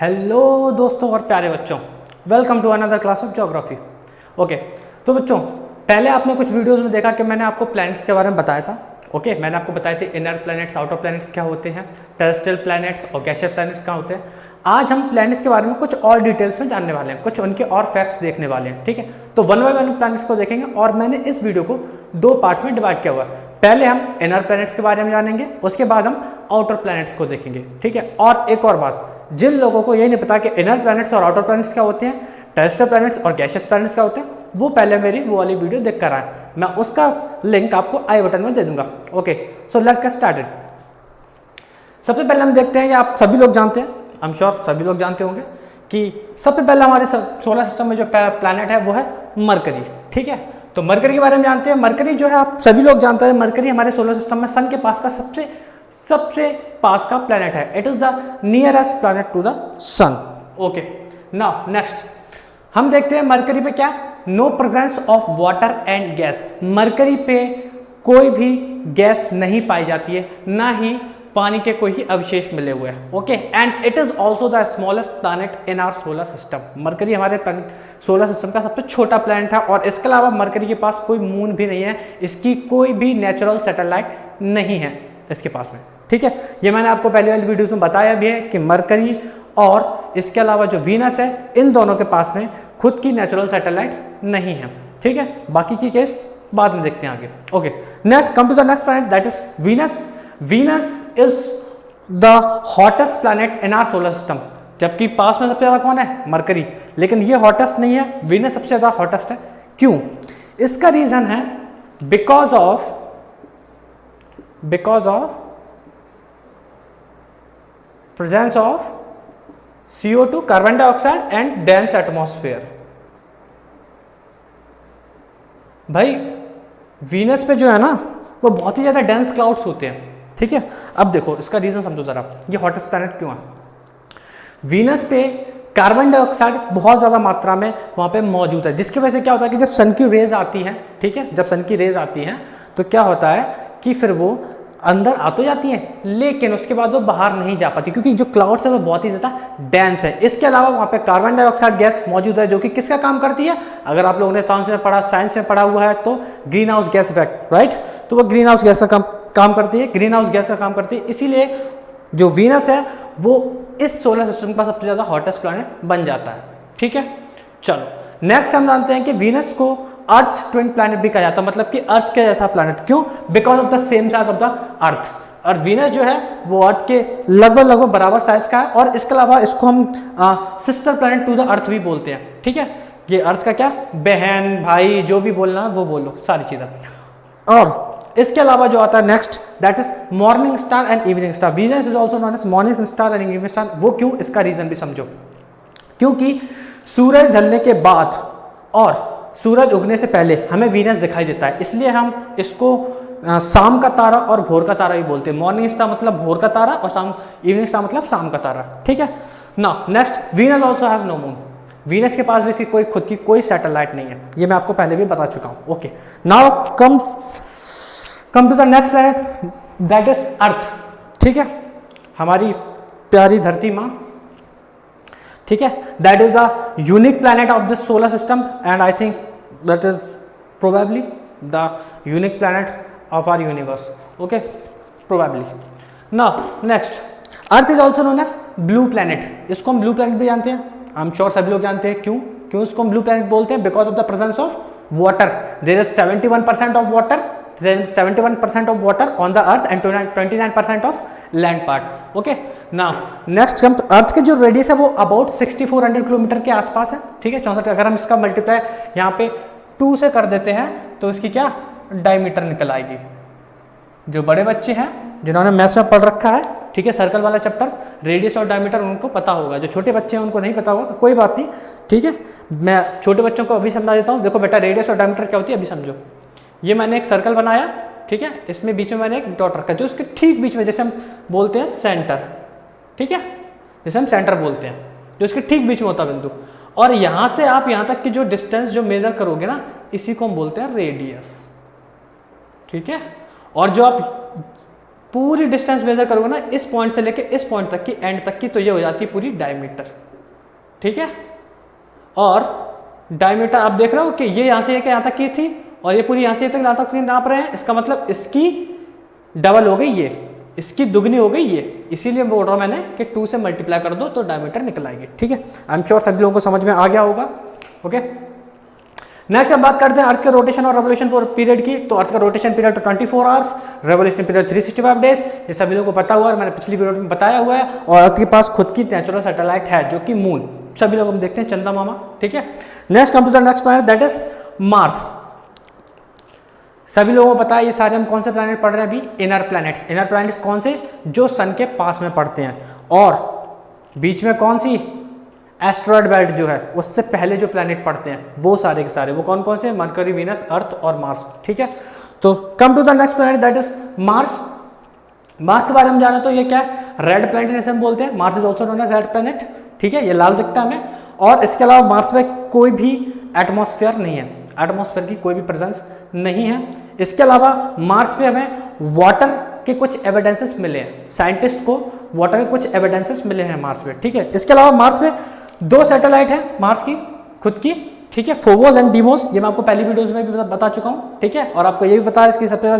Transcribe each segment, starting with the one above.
Hello दोस्तों और प्यारे बच्चों, welcome to another class of geography. Okay, तो बच्चों पहले आपने कुछ वीडियोस में देखा कि मैंने आपको प्लैनेट्स के बारे में बताया था। ओके, मैंने आपको बताए थे इनर प्लैनेट्स, आउटर प्लैनेट्स क्या होते हैं, टेरेस्ट्रियल प्लैनेट्स और गैसियस प्लैनेट्स क्या होते हैं। आज हम प्लैनेट्स के बारे में कुछ और डिटेल्स में जानने वाले हैं, कुछ उनके और फैक्ट्स देखने वाले हैं। ठीक है, तो वन बाय वन प्लैनेट्स को देखेंगे और मैंने इस वीडियो को दो पार्ट्स में डिवाइड किया हुआ है। पहले हम इनर प्लैनेट्स के बारे में जानेंगे, उसके बाद हम आउटर प्लैनेट्स को देखेंगे। ठीक है, और एक और बात, जिन लोगों को ये नहीं पता कि इनर प्लैनेट्स और आउटर प्लैनेट्स क्या होते हैं, टेरेस्ट्रियल प्लैनेट्स और गैसियस प्लैनेट्स क्या होते हैं, वो पहले मेरी वो वाली वीडियो देख कर आए। मैं उसका लिंक आपको आई बटन में दे दूंगा। Okay, so let's get started. सबसे पहले हम देखते हैं कि आप सभी लोग जानते हैं, आई एम श्योर सभी लोग जानते होंगे कि सबसे पहले हमारे सोलर सिस्टम में जो प्लैनेट है वो है मरकरी। ठीक है, तो मरकरी के बारे में जानते हैं। मरकरी जो है आप सभी लोग जानते हैं, मरकरी हमारे सोलर सिस्टम में सन के पास का सबसे पास का प्लैनेट है। It is the nearest planet to the sun. Okay, now next हम देखते हैं मरकरी पे क्या, no presence of water and gas. Mercury पे कोई भी गैस नहीं पाई जाती है, ना ही पानी के कोई ही अवशेष मिले हुए हैं। Okay, and it is also the smallest planet in our solar system. Mercury हमारे सोलर सिस्टम का सबसे छोटा प्लैनेट है और इसके अलावा मरकरी के पास कोई मून भी नहीं है, इसकी कोई भी नेचुरल सैटेलाइट नहीं है इसके पास में। ठीक है, ये मैंने आपको पहले वाली वीडियोस में बताया भी है कि मरकरी और इसके अलावा जो वीनस है, इन दोनों के पास में खुद की नेचुरल सैटेलाइट्स नहीं है। ठीक है, बाकी की केस बाद में देखते हैं आगे। Okay, next come to the next planet, that is Venus. Venus is the hottest planet in our solar system. जबकि पास में सबसे ज्यादा कौन है, मरकरी, लेकिन ये हॉटेस्ट नहीं है, वीनस सबसे ज्यादा हॉटेस्ट है। क्यों? इसका रीजन है because of presence of CO2 carbon dioxide and dense atmosphere. भाई वीनस पे जो है ना वो बहुत ही ज्यादा डेंस क्लाउड्स होते हैं। ठीक है, अब देखो इसका रीजन समझो जरा, ये हॉटेस्ट प्लैनेट क्यों है। वीनस पे कार्बन डाइऑक्साइड बहुत ज़्यादा मात्रा में वहाँ पे मौजूद है, जिसकी वजह से क्या होता है कि जब सन की रेज आती हैं, ठीक है, जब सन की रेज आती हैं तो क्या होता है कि फिर वो अंदर आ तो जाती हैं लेकिन उसके बाद वो बाहर नहीं जा पाती, क्योंकि जो क्लाउड्स है वो बहुत ही ज़्यादा डेंस है। इसके अलावा वहाँ पे कार्बन डाइऑक्साइड गैस मौजूद है जो कि किसका काम करती है, अगर आप लोगों ने साइंस में पढ़ा हुआ है तो green house gas effect, right. तो वो ग्रीन हाउस गैस का काम करती है, ग्रीन हाउस गैस का काम करती है। इसीलिए जो वीनस है वो इस सोलर सिस्टम का सबसे ज़्यादा हॉटेस्ट प्लैनेट बन जाता है। ठीक है, चलो नेक्स्ट हम जानते हैं कि वीनस को अर्थ ट्विन प्लैनेट भी कहा जाता है, मतलब कि अर्थ के जैसा प्लैनेट। क्यों? Because of the same size of the earth. और वीनस जो है वो अर्थ के लगभग बराबर साइज का है, और इसके अलावा इसको हम sister planet to the earth भी बोलते हैं। ठीक है, ये अर्थ का क्या, बहन भाई जो भी बोलना वो बोलो, सारी चीज़ें। और इसके अलावा जो आता है next, that is morning star and evening star. Venus is also known as morning star and evening star. वो क्यों, इसका रीजन भी समझो। क्योंकि सूरज ढलने के बाद और सूरज उगने से पहले हमें वीनस दिखाई देता है, इसलिए हम इसको शाम का तारा और भोर का तारा भी बोलते हैं। मॉर्निंग स्टार मतलब भोर का तारा और इवनिंग स्टार मतलब शाम का तारा। ठीक है, now next, Venus also has no moon. Venus के पास भी इसकी खुद की कोई सैटेलाइट नहीं है, ये मैं आपको पहले भी बता चुका हूँ। Okay, now come to the next planet, that is earth. ठीक है, हमारी प्यारी धरती माँ। ठीक है, that is the unique planet of this solar system and I think that is probably the unique planet of our universe. Okay, probably. Now next, earth is also known as blue planet. इसको हम blue planet भी जानते हैं, आई am sure सभी लोग जानते हैं। क्यों इसको हम ब्लू प्लैनेट बोलते हैं? Because of the presence of water. There is 71% of water, 71% of water on the earth and 29% of land part. Okay, now next come अर्थ के जो रेडियस है वो अबाउट 6400 किलोमीटर के आसपास है। ठीक है, 64। अगर हम इसका मल्टीप्लाई यहाँ पे 2 से कर देते हैं तो इसकी क्या डायमीटर निकल आएगी। जो बड़े बच्चे हैं जिन्होंने मैथ्स में पढ़ रखा है, ठीक है, सर्कल वाला चैप्टर, रेडियस और डायमीटर उनको पता होगा। जो छोटे बच्चे हैं उनको नहीं पता होगा, कोई बात नहीं। ठीक है, मैं छोटे बच्चों को अभी समझा देता हूँ। देखो बेटा, रेडियस और डायमीटर क्या होती है अभी समझो। ये मैंने एक सर्कल बनाया, ठीक है, इसमें बीच में मैंने एक डॉट रखा, जो इसके ठीक बीच में, जैसे हम बोलते हैं सेंटर, ठीक है, जैसे हम सेंटर बोलते हैं, जो इसके ठीक बीच में होता है बिंदु। और यहाँ से आप यहाँ तक की जो डिस्टेंस जो मेजर करोगे ना, इसी को हम बोलते हैं रेडियस। ठीक है, और जो आप पूरी डिस्टेंस मेजर करोगे ना इस पॉइंट से लेके इस पॉइंट तक की, एंड तक की, तो ये हो जाती है पूरी डायमीटर, ठीक है। और डायमीटर आप देख रहे हो कि ये यहाँ से ये यहाँ तक की थी और ये पूरी यहाँ से यहाँ तक नाप रहे हैं, इसका मतलब इसकी डबल हो गई, ये इसकी दुगनी हो गई ये, इसीलिए बोल रहा हूँ मैंने कि 2 से मल्टीप्लाई कर दो तो डायमीटर निकल आएगी, ठीक है। आई एम श्योर सभी लोगों को समझ में आ गया होगा, ओके। नेक्स्ट अब बात करते हैं अर्थ के रोटेशन और रेवोल्यूशन पीरियड की। तो अर्थ का रोटेशन पीरियड तो 24 आवर्स, रेवोल्यूशन पीरियड 365 डेज, ये सभी लोगों को पता हुआ है, मैंने पिछली वीडियो में बताया हुआ है। और अर्थ के पास खुद की नेचुरल सैटेलाइट है जो कि मून, सभी लोग हम देखते हैं चंदा मामा, ठीक है। Next come to the next planet that is Mars. सभी लोगों को पता है ये सारे हम कौन से प्लैनेट पढ़ रहे हैं अभी, इनर प्लैनेट्स। इनर प्लैनेट्स कौन से, जो सन के पास में पड़ते हैं, और बीच में कौन सी एस्ट्रॉयड बेल्ट जो है उससे पहले जो प्लैनेट पड़ते हैं वो सारे के सारे, वो कौन कौन से, मरकरी, वीनस, अर्थ और मार्स, ठीक है। तो come to the next planet that is Mars. Mars के बारे में जाना तो ये क्या है, रेड प्लैनेट जैसे हम बोलते हैं, Mars is also known as red planet, ठीक है, ये लाल दिखता है हमें। और इसके अलावा मार्स में कोई भी एटमॉस्फेयर नहीं है, एटमॉस्फेयर की कोई भी प्रेजेंस नहीं है। इसके अलावा मार्स पे हमें वाटर के कुछ एविडेंसेस मिले हैं, साइंटिस्ट को वाटर के कुछ एविडेंसेस मिले हैं मार्स पे, ठीक है। इसके अलावा मार्स पे 2 सैटेलाइट है मार्स की खुद की, ठीक है, फोबोस एंड डीमोस, ये मैं आपको पहली वीडियोस में भी बता चुका हूँ, ठीक है। और आपको ये भी पता है इसकी सबसे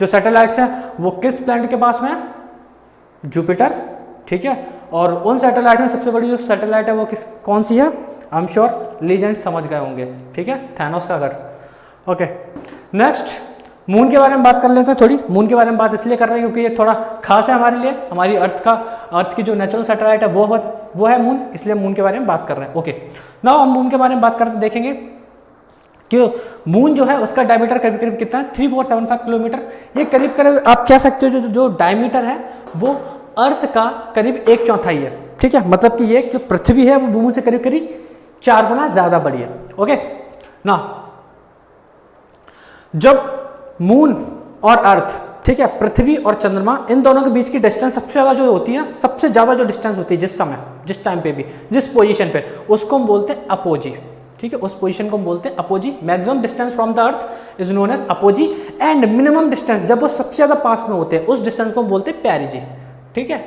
जो सैटेलाइट्स हैं वो किस प्लैनेट के पास में है, जुपिटर, ठीक है। और उन सैटेलाइट में सबसे बड़ी जो सैटेलाइट है वो कौन सी है, आई एम श्योर लीजेंड समझ गए होंगे, ठीक है, थैनोस का घर, ओके। नेक्स्ट मून के बारे में बात कर लेते हैं थोड़ी। मून के बारे में बात इसलिए कर रहे हैं क्योंकि ये थोड़ा खास है हमारे लिए, हमारी अर्थ की जो नेचुरल सैटेलाइट है वो है मून, इसलिए मून के बारे में बात कर रहे हैं, ओके। नाउ हम मून के बारे में बात करते देखेंगे कि मून जो है उसका डायमीटर करीब करीब कितना है, 3475 किलोमीटर। ये करीब करीब आप कह सकते हो जो डायमीटर है वो अर्थ का करीब 1/4 है, ठीक है। मतलब कि ये जो पृथ्वी है वो मून से करीब करीब 4 गुना ज्यादा बड़ी है, ओके ना। जब मून और अर्थ, ठीक है, पृथ्वी और चंद्रमा, इन दोनों के बीच की डिस्टेंस सबसे ज्यादा जो होती है, सबसे ज्यादा जो डिस्टेंस होती है जिस समय, जिस टाइम पे भी, जिस पोजीशन पे, उसको हम बोलते हैं अपोजी, ठीक है, उस पोजीशन को हम बोलते हैं apogee. Maximum distance from the earth is known as apogee and minimum distance जब वो सबसे ज्यादा पास में होते हैं उस डिस्टेंस को हम बोलते हैं पेरिजी, ठीक है।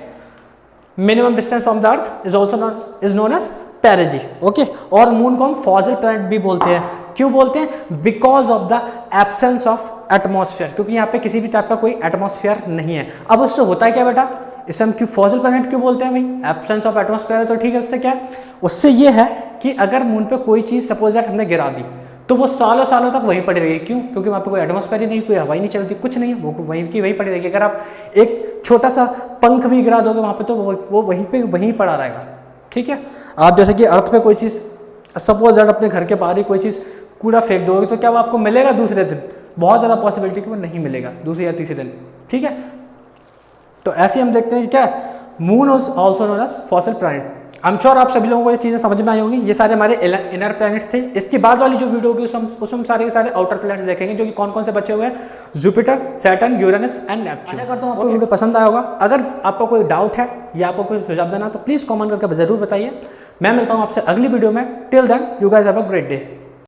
Minimum distance from the earth is also is known as perigee, okay. और मून को हम फॉसिल प्लैनेट भी बोलते हैं, क्यों बोलते हैं, because of the absence of atmosphere, क्योंकि यहाँ पे किसी भी टाइप का कोई एटमॉस्फेयर नहीं है। अब उससे होता है क्या बेटा, इसे हम क्यों फॉसिल प्लैनेट क्यों बोलते हैं भाई, एब्सेंस ऑफ एटमॉस्फेयर है तो ठीक है। उससे क्या है, उससे ये है कि अगर मून पे कोई चीज सपोज दैट हमने गिरा दी तो वो सालों सालों तक वहीं पड़ी रहेगी, क्यों, क्योंकि वहाँ पे कोई एटमॉस्फेयर ही नहीं, कोई हवा ही नहीं चलती, कुछ नहीं है, वो वहीं की वहीं पड़ी रहेगी। अगर आप एक छोटा सा पंख भी गिरा दोगे वहाँ पे तो वो वहीं पे वहीं पड़ा रहेगा, ठीक है। आप जैसे कि अर्थ पे कोई चीज़ सपोज दैट अपने घर के बाहर ही कोई चीज़ कूड़ा फेंक दोगे तो क्या वो आपको मिलेगा दूसरे दिन, बहुत ज़्यादा पॉसिबिलिटी कि वो नहीं मिलेगा दूसरे या तीसरे दिन, ठीक है। तो ऐसे हम देखते हैं क्या, moon is also known as fossil planet. I am sure आप सभी लोगों को ये चीज़ें समझ में आई होंगी। ये सारे हमारे इनर प्लैनेट्स थे। इसके बाद वाली जो वीडियो होगी उसमें हम सारे के सारे आउटर प्लैनेट्स देखेंगे जो कि कौन कौन से बचे हुए हैं, Jupiter, Saturn, Uranus and Neptune. आशा करता हूँ आपको वीडियो पसंद आया होगा। अगर आपको कोई डाउट है या आपको कोई सुझाव देना तो प्लीज़ कमेंट करके जरूर बताइए। मैं मिलता हूँ आपसे अगली वीडियो में। Till then you guys have a great day.